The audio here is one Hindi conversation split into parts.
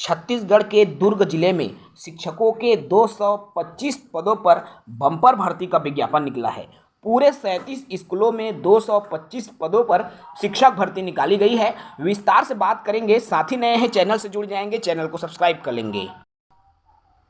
छत्तीसगढ़ के दुर्ग जिले में शिक्षकों के 225 पदों पर बम्पर भर्ती का विज्ञापन निकला है। पूरे 37 स्कूलों में 225 पदों पर शिक्षक भर्ती निकाली गई है। विस्तार से बात करेंगे। साथ ही नए हैं चैनल से जुड़ जाएंगे, चैनल को सब्सक्राइब कर लेंगे।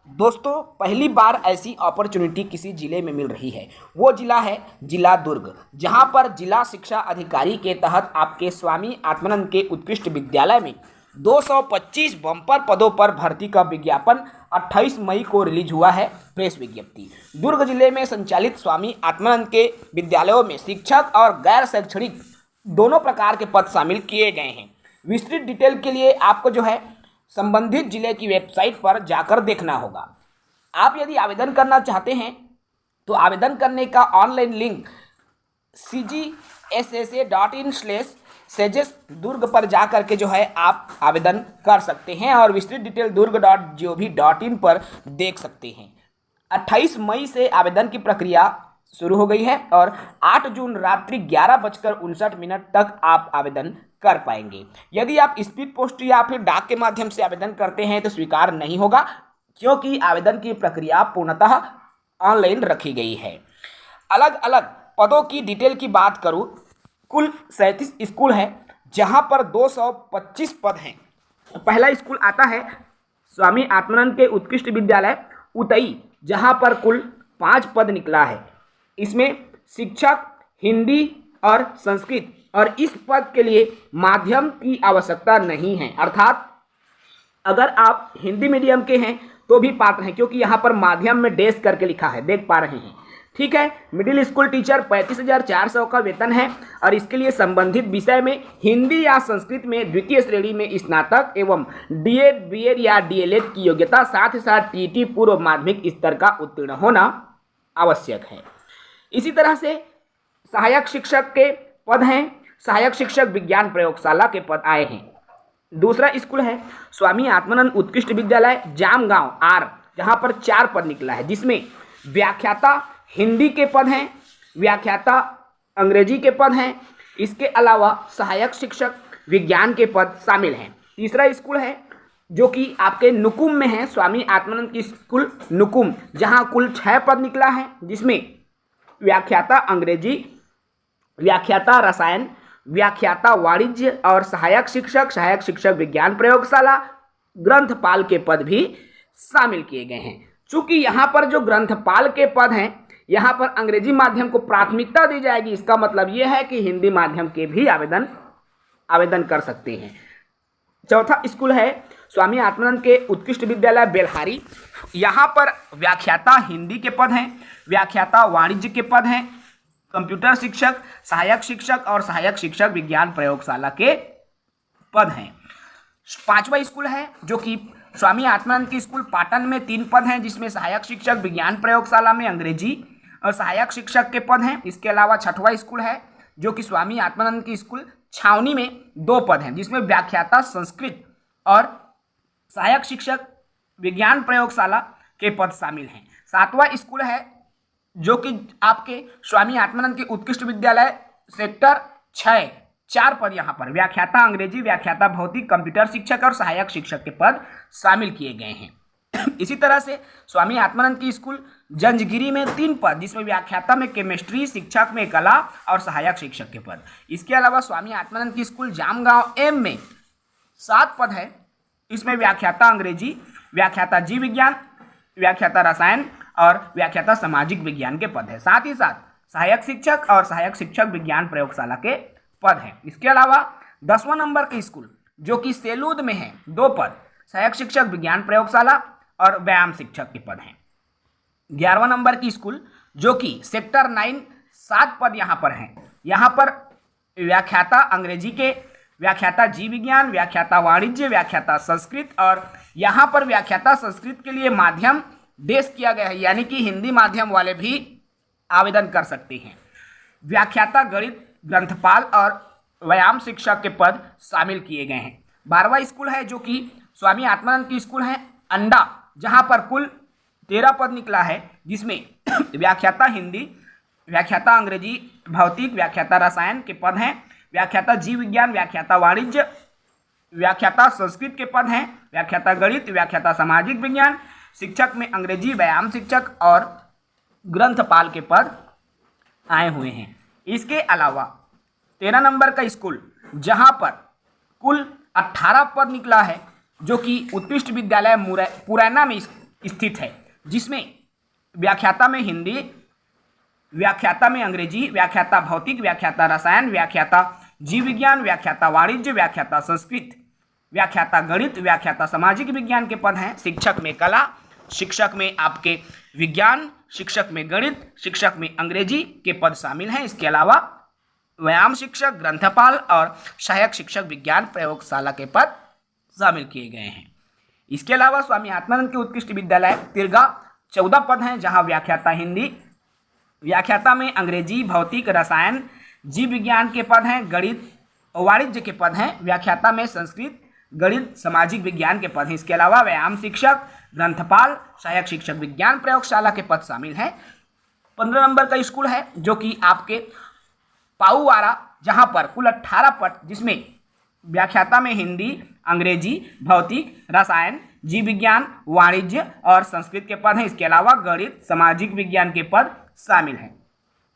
दोस्तों, पहली बार ऐसी अपॉर्चुनिटी किसी जिले में मिल रही है। वो जिला है जिला दुर्ग, जहां पर जिला शिक्षा अधिकारी के तहत आपके स्वामी आत्मानंद के उत्कृष्ट विद्यालय में 225 बम्पर पदों पर भर्ती का विज्ञापन 28 मई को रिलीज हुआ है। प्रेस विज्ञप्ति। दुर्ग जिले में संचालित स्वामी आत्मानंद के विद्यालयों में शिक्षक और गैर शैक्षणिक दोनों प्रकार के पद शामिल किए गए हैं। विस्तृत डिटेल के लिए आपको जो है संबंधित जिले की वेबसाइट पर जाकर देखना होगा। आप यदि आवेदन करना चाहते हैं तो आवेदन करने का ऑनलाइन लिंक cgssa.in/सेजेस दुर्ग पर जाकर के जो है आप आवेदन कर सकते हैं और विस्तृत डिटेल durg.gov.in पर देख सकते हैं। 28 मई से आवेदन की प्रक्रिया शुरू हो गई है और 8 जून रात्रि 11:59 तक आप आवेदन कर पाएंगे। यदि आप स्पीड पोस्ट या फिर डाक के माध्यम से आवेदन करते हैं तो स्वीकार नहीं होगा, क्योंकि आवेदन की प्रक्रिया पूर्णतः ऑनलाइन रखी गई है। अलग अलग पदों की डिटेल की बात करूं, कुल 37 स्कूल हैं जहां पर 225 पद हैं। पहला स्कूल आता है स्वामी आत्मानंद के उत्कृष्ट विद्यालय उतई, जहां पर कुल 5 पद निकला है। इसमें शिक्षक हिंदी और संस्कृत, और इस पद के लिए माध्यम की आवश्यकता नहीं है, अर्थात अगर आप हिंदी मीडियम के हैं तो भी पात्र हैं, क्योंकि यहाँ पर माध्यम में डैश करके लिखा है, देख पा रहे हैं। ठीक है। मिडिल स्कूल टीचर 35,400 का वेतन है और इसके लिए संबंधित विषय में हिंदी या संस्कृत में द्वितीय श्रेणी में स्नातक एवं डीएड, बीएड या डीएलएड की योग्यता, साथ ही साथ टीटी पूर्व माध्यमिक स्तर का उत्तीर्ण होना आवश्यक है। इसी तरह से सहायक शिक्षक के पद हैं। सहायक शिक्षक विज्ञान प्रयोगशाला के पद आए हैं। दूसरा स्कूल है स्वामी आत्मानंद उत्कृष्ट विद्यालय जामगांव आर, जहां पर 4 पद निकला है, जिसमें व्याख्याता हिंदी के पद हैं, व्याख्याता अंग्रेजी के पद हैं। इसके अलावा सहायक शिक्षक विज्ञान के पद शामिल हैं। तीसरा स्कूल है जो कि आपके नुकुम में है, स्वामी आत्मानंद की स्कूल नुकुम, जहां कुल 6 पद निकला है, जिसमें व्याख्याता अंग्रेजी, व्याख्याता रसायन, व्याख्याता वाणिज्य और सहायक शिक्षक विज्ञान प्रयोगशाला ग्रंथपाल के पद भी शामिल किए गए हैं। चूंकि यहाँ पर जो ग्रंथपाल के पद हैं, यहाँ पर अंग्रेजी माध्यम को प्राथमिकता दी जाएगी। इसका मतलब ये है कि हिंदी माध्यम के भी आवेदन कर सकते हैं। चौथा स्कूल है स्वामी आत्मानंद के उत्कृष्ट विद्यालय बेलहारी। यहाँ पर व्याख्याता हिंदी के पद हैं, व्याख्याता वाणिज्य के पद हैं, कंप्यूटर शिक्षक, सहायक शिक्षक और सहायक शिक्षक विज्ञान प्रयोगशाला के पद हैं। पांचवा स्कूल है जो कि स्वामी आत्मानंद की स्कूल पाटन में 3 पद हैं, जिसमें सहायक शिक्षक विज्ञान प्रयोगशाला में अंग्रेजी और सहायक शिक्षक के पद हैं। इसके अलावा छठवां स्कूल है जो कि स्वामी आत्मानंद की स्कूल छावनी में 2 पद हैं, जिसमें व्याख्याता संस्कृत और सहायक शिक्षक विज्ञान प्रयोगशाला के पद शामिल हैं। सातवां स्कूल है जो कि आपके स्वामी आत्मानंद के उत्कृष्ट विद्यालय सेक्टर 6, 4 पद यहाँ पर व्याख्याता अंग्रेजी, व्याख्याता भौतिक, कंप्यूटर शिक्षक और सहायक शिक्षक के पद शामिल किए गए हैं। इसी तरह से स्वामी आत्मानंद की स्कूल जंजगिरी में 3 पद, जिसमें व्याख्याता में केमिस्ट्री, शिक्षक में कला और सहायक शिक्षक के पद। इसके अलावा स्वामी आत्मानंद की स्कूल जामगांव एम में 7 पद है। इसमें व्याख्याता अंग्रेजी, व्याख्याता जीव विज्ञान, व्याख्याता रसायन और व्याख्याता सामाजिक विज्ञान के पद है। साथ ही साथ सहायक शिक्षक और सहायक शिक्षक विज्ञान प्रयोगशाला के पद हैं। इसके अलावा 10वां नंबर के स्कूल जो कि सेलूद में है, 2 पद, सहायक शिक्षक विज्ञान प्रयोगशाला और व्यायाम शिक्षक के पद हैं। 11वां नंबर की स्कूल जो कि सेक्टर 9, 7 पद यहाँ पर हैं। यहाँ पर व्याख्याता अंग्रेजी के, व्याख्याता जीव विज्ञान, व्याख्याता वाणिज्य, व्याख्याता संस्कृत और यहाँ पर व्याख्याता संस्कृत के लिए माध्यम डैश किया गया है, यानी कि हिंदी माध्यम वाले भी आवेदन कर सकते हैं। व्याख्याता गणित, ग्रंथपाल और व्यायाम शिक्षक के पद शामिल किए गए हैं। 12वां स्कूल है जो कि स्वामी आत्मानंद की स्कूल है अंडा, जहां पर कुल 13 पद निकला है, जिसमें व्याख्याता हिंदी, व्याख्याता अंग्रेजी, भौतिक, व्याख्याता रसायन के पद हैं। व्याख्याता जीव विज्ञान, व्याख्याता वाणिज्य व्याख्याता संस्कृत के पद हैं, व्याख्याता गणित, व्याख्याता सामाजिक विज्ञान, शिक्षक में अंग्रेजी, व्यायाम शिक्षक और ग्रंथपाल के पद आए हुए हैं। इसके अलावा 13 नंबर का स्कूल जहां पर कुल 18 पद निकला है, जो कि उत्कृष्ट विद्यालय मुरैना में स्थित है, जिसमें व्याख्याता में हिंदी, व्याख्याता में अंग्रेजी, व्याख्याता भौतिक, व्याख्याता रसायन, व्याख्याता जीव विज्ञान, व्याख्याता वाणिज्य, व्याख्याता संस्कृत, व्याख्याता गणित, व्याख्याता सामाजिक विज्ञान के पद हैं। शिक्षक में कला, शिक्षक में आपके विज्ञान, शिक्षक में गणित, शिक्षक में अंग्रेजी के पद शामिल हैं। इसके अलावा व्यायाम शिक्षक, ग्रंथपाल और सहायक शिक्षक विज्ञान प्रयोगशाला के पद शामिल किए गए हैं। इसके अलावा स्वामी आत्मानंद के उत्कृष्ट विद्यालय तिरगा 14 पद हैं, जहां व्याख्याता हिंदी, व्याख्याता में अंग्रेजी, भौतिक, रसायन, जीव विज्ञान के पद हैं, गणित और वाणिज्य के पद हैं, व्याख्याता में संस्कृत, गणित, सामाजिक विज्ञान के पद हैं। इसके अलावा व्यायाम शिक्षक, ग्रंथपाल, सहायक शिक्षक विज्ञान प्रयोगशाला के पद शामिल हैं। 15 नंबर का स्कूल है जो कि आपके पाऊवारा, जहां पर कुल 18 पद, जिसमें व्याख्याता में हिंदी, अंग्रेजी, भौतिक, रसायन, जीव विज्ञान, वाणिज्य और संस्कृत के पद हैं। इसके अलावा गणित, सामाजिक विज्ञान के पद शामिल हैं।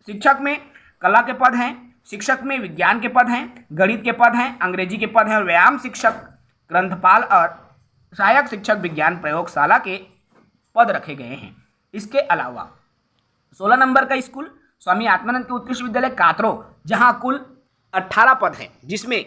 शिक्षक में कला के पद हैं, शिक्षक में विज्ञान के पद हैं, गणित के पद हैं, अंग्रेजी के पद हैं और व्यायाम शिक्षक, ग्रंथपाल और सहायक शिक्षक विज्ञान प्रयोगशाला के पद रखे गए हैं। इसके अलावा 16 नंबर का स्कूल स्वामी आत्मानंद के उत्कृष्ट विद्यालय कातरो, जहां कुल 18 पद हैं, जिसमें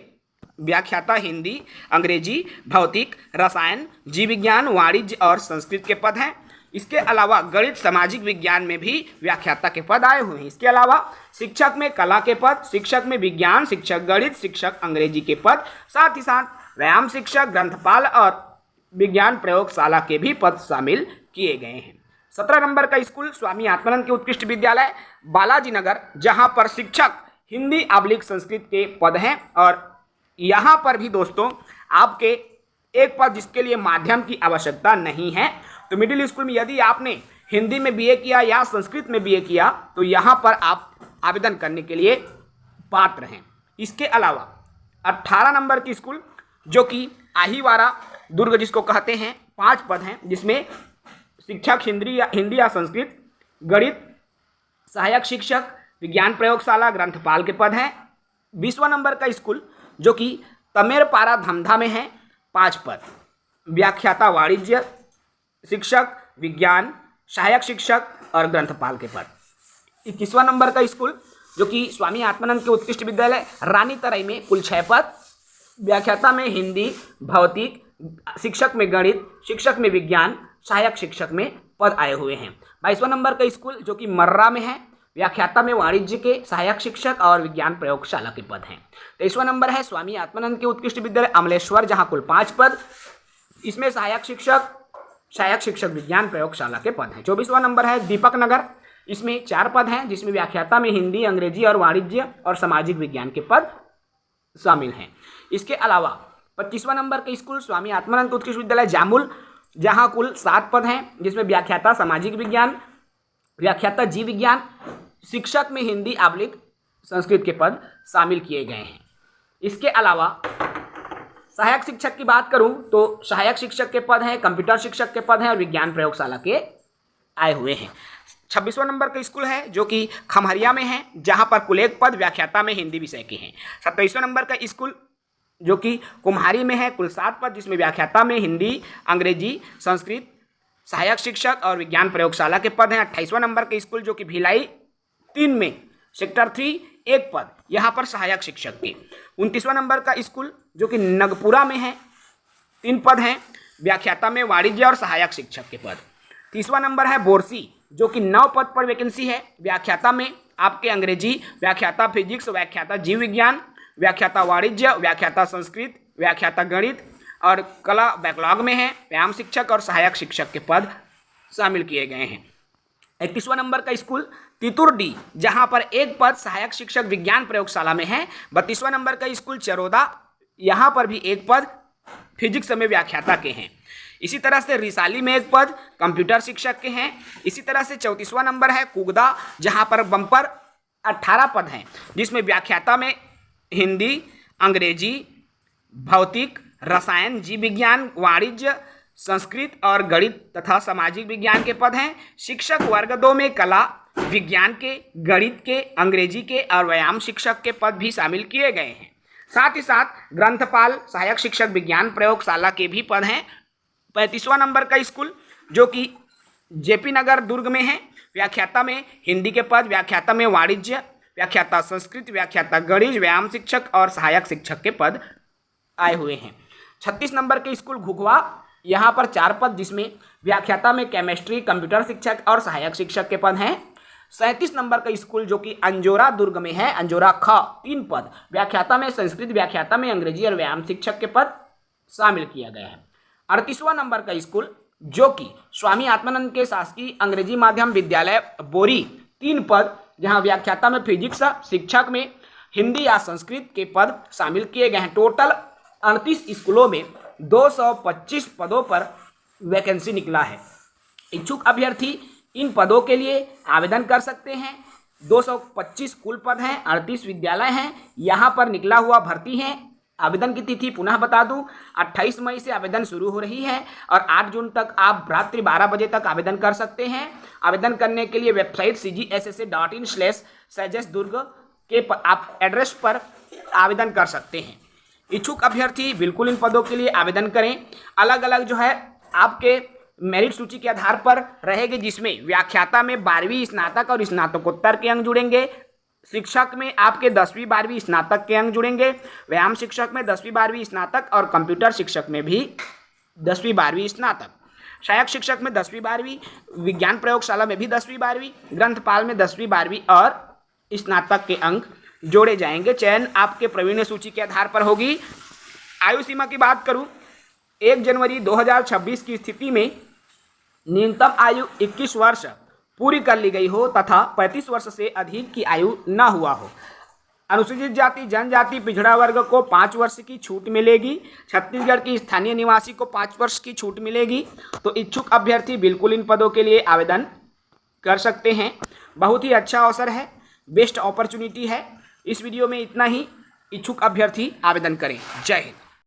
व्याख्याता हिंदी, अंग्रेजी, भौतिक, रसायन, जीव विज्ञान, वाणिज्य और संस्कृत के पद हैं। इसके अलावा गणित, सामाजिक विज्ञान में भी व्याख्याता के पद आए हुए हैं। इसके अलावा शिक्षक में कला के पद, शिक्षक में विज्ञान, शिक्षक गणित, शिक्षक अंग्रेजी के पद, साथ ही साथ व्यायाम शिक्षक, ग्रंथपाल और विज्ञान प्रयोगशाला के भी पद शामिल किए गए हैं। 17 नंबर का स्कूल स्वामी आत्मानंद के उत्कृष्ट विद्यालय बालाजी नगर, जहां पर शिक्षक हिंदी / संस्कृत के पद हैं और यहाँ पर भी दोस्तों आपके एक पद जिसके लिए माध्यम की आवश्यकता नहीं है। तो मिडिल स्कूल में यदि आपने हिंदी में बीए किया या संस्कृत में बीए किया तो यहाँ पर आप आवेदन करने के लिए पात्र हैं। इसके अलावा 18 नंबर की स्कूल जो कि आहीवारा दुर्ग जिसको कहते हैं, 5 पद हैं, जिसमें शिक्षक हिंदी या संस्कृत, गणित, सहायक शिक्षक, विज्ञान प्रयोगशाला, ग्रंथपाल के पद हैं। 20वां नंबर का स्कूल जो कि तमेरपारा धमधा में है, 5 पद, व्याख्याता वाणिज्य, शिक्षक विज्ञान, सहायक शिक्षक और ग्रंथपाल के पद। 21वां नंबर का स्कूल जो कि स्वामी आत्मानंद के उत्कृष्ट विद्यालय रानी तराई में, कुल 6 पद, व्याख्याता में हिंदी, भौतिक, शिक्षक में गणित, शिक्षक में विज्ञान, सहायक शिक्षक में पद आए हुए हैं। 22वां नंबर का स्कूल जो कि मर्रा में है, व्याख्याता में वाणिज्य के, सहायक शिक्षक और विज्ञान प्रयोगशाला के पद हैं। 23वां नंबर है स्वामी आत्मानंद के उत्कृष्ट विद्यालय अमलेश्वर, जहां कुल 5 पद, इसमें सहायक शिक्षक विज्ञान प्रयोगशाला के पद हैं। 24वां नंबर है दीपक नगर, इसमें 4 पद हैं, जिसमें व्याख्याता में हिंदी, अंग्रेजी और वाणिज्य और सामाजिक विज्ञान के पद शामिल हैं। इसके अलावा 25वां नंबर का स्कूल स्वामी आत्मानंद उत्कृष्ट विद्यालय जामुल, जहां कुल 7 पद हैं, जिसमें व्याख्याता सामाजिक विज्ञान, व्याख्याता जीव विज्ञान, शिक्षक में हिंदी / संस्कृत के पद शामिल किए गए हैं। इसके अलावा सहायक शिक्षक की बात करूं तो सहायक शिक्षक के पद हैं, कंप्यूटर शिक्षक के पद हैं और विज्ञान प्रयोगशाला के आए हुए हैं। 26वां नंबर का स्कूल है जो कि खमहरिया में है, जहां पर कुल 1 पद व्याख्याता में हिंदी विषय के हैं। 27वां नंबर का स्कूल जो कि कुम्हारी में है, कुल 7 पद, जिसमें व्याख्याता में हिंदी, अंग्रेजी, संस्कृत, सहायक शिक्षक और विज्ञान प्रयोगशाला के पद हैं। 28वां नंबर का स्कूल जो कि भिलाई 3 में, सेक्टर 3, 1 पद, यहाँ पर सहायक शिक्षक के। 29वां नंबर का स्कूल जो कि नगपुरा में है, 3 पद हैं, व्याख्याता में वाणिज्य और सहायक शिक्षक के पद। 30वां नंबर है बोरसी जो कि 9 पद पर वैकेंसी है, व्याख्याता में आपके अंग्रेजी, व्याख्याता फिजिक्स, व्याख्याता जीव विज्ञान, व्याख्याता वाणिज्य, व्याख्याता संस्कृत, व्याख्याता गणित और कला बैकलॉग में है। व्यायाम शिक्षक और सहायक शिक्षक के पद शामिल किए गए हैं। 31वां नंबर का स्कूल तितुरडी, जहां पर 1 पद सहायक शिक्षक विज्ञान प्रयोगशाला में है। 32वां नंबर का स्कूल चरोदा, यहाँ पर भी 1 पद फिजिक्स में व्याख्याता के हैं। इसी तरह से रिसाली में 1 पद कंप्यूटर शिक्षक के हैं। इसी तरह से 34वां नंबर है कुगदा, जहां पर बम्पर 18 पद हैं, जिसमें व्याख्याता में हिंदी, अंग्रेजी, भौतिक, रसायन, जीव विज्ञान, वाणिज्य, संस्कृत और गणित तथा सामाजिक विज्ञान के पद हैं। शिक्षक वर्ग 2 में कला, विज्ञान के, गणित के, अंग्रेजी के और व्यायाम शिक्षक के पद भी शामिल किए गए हैं। साथ ही साथ ग्रंथपाल, सहायक शिक्षक विज्ञान प्रयोगशाला के भी पद हैं। 35वां नंबर का स्कूल जो कि जेपी नगर दुर्ग में है। व्याख्याता में हिंदी के पद, व्याख्याता में वाणिज्य, व्याख्याता संस्कृत, व्याख्याता गणित, व्यायाम शिक्षक और सहायक शिक्षक के पद आए हुए हैं। 36 नंबर के स्कूल घुघवा, यहाँ पर 4 पद जिसमें व्याख्याता में केमिस्ट्री, कंप्यूटर शिक्षक और सहायक शिक्षक के पद हैं। 37 नंबर का स्कूल जो कि अंजोरा दुर्ग में है, अंजोरा ख, 3 पद, व्याख्याता में संस्कृत, व्याख्याता में अंग्रेजी और व्यायाम शिक्षक के पद शामिल किया गया है। 38वां नंबर का स्कूल जो कि स्वामी आत्मानंद के शासकीय अंग्रेजी माध्यम विद्यालय बोरी, 3 पद, जहां व्याख्याता में फिजिक्स, शिक्षक में हिंदी या संस्कृत के पद शामिल किए गए हैं। टोटल 38 स्कूलों में 225 पदों पर वैकेंसी निकला है। इच्छुक अभ्यर्थी इन पदों के लिए आवेदन कर सकते हैं। 225 कुल पद हैं, 38 विद्यालय हैं, यहाँ पर निकला हुआ भर्ती है। आवेदन की तिथि पुनः बता दूं, 28 मई से आवेदन शुरू हो रही है और 8 जून तक आप रात्रि 12 बजे तक आवेदन कर सकते हैं। आवेदन करने के लिए वेबसाइट cgssa.in/sajasdurg के आप एड्रेस पर आवेदन कर सकते हैं। इच्छुक अभ्यर्थी बिल्कुल इन पदों के लिए आवेदन करें। अलग अलग जो है आपके मेरिट सूची के आधार पर रहेगी, जिसमें व्याख्याता में 12वीं स्नातक और स्नातकोत्तर के अंक जुड़ेंगे। शिक्षक में आपके 10वीं 12वीं स्नातक के अंक जुड़ेंगे। व्यायाम शिक्षक में 10वीं 12वीं स्नातक और कंप्यूटर शिक्षक में भी 10वीं 12वीं स्नातक। सहायक शिक्षक में 10वीं 12वीं, विज्ञान प्रयोगशाला में भी 10वीं 12वीं, ग्रंथपाल में 10वीं 12वीं और स्नातक के अंक जोड़े जाएंगे। चयन आपके प्रवीण सूची के आधार पर होगी। आयु सीमा की बात करूं, 1 जनवरी 2026 की स्थिति में न्यूनतम आयु 21 वर्ष पूरी कर ली गई हो तथा 35 वर्ष से अधिक की आयु न हुआ हो। अनुसूचित जाति, जनजाति, पिछड़ा वर्ग को 5 वर्ष की छूट मिलेगी। छत्तीसगढ़ की स्थानीय निवासी को 5 वर्ष की छूट मिलेगी। तो इच्छुक अभ्यर्थी बिल्कुल इन पदों के लिए आवेदन कर सकते हैं। बहुत ही अच्छा अवसर है, बेस्ट अपॉर्चुनिटी है। इस वीडियो में इतना ही। इच्छुक अभ्यर्थी आवेदन करें। जय हिंद।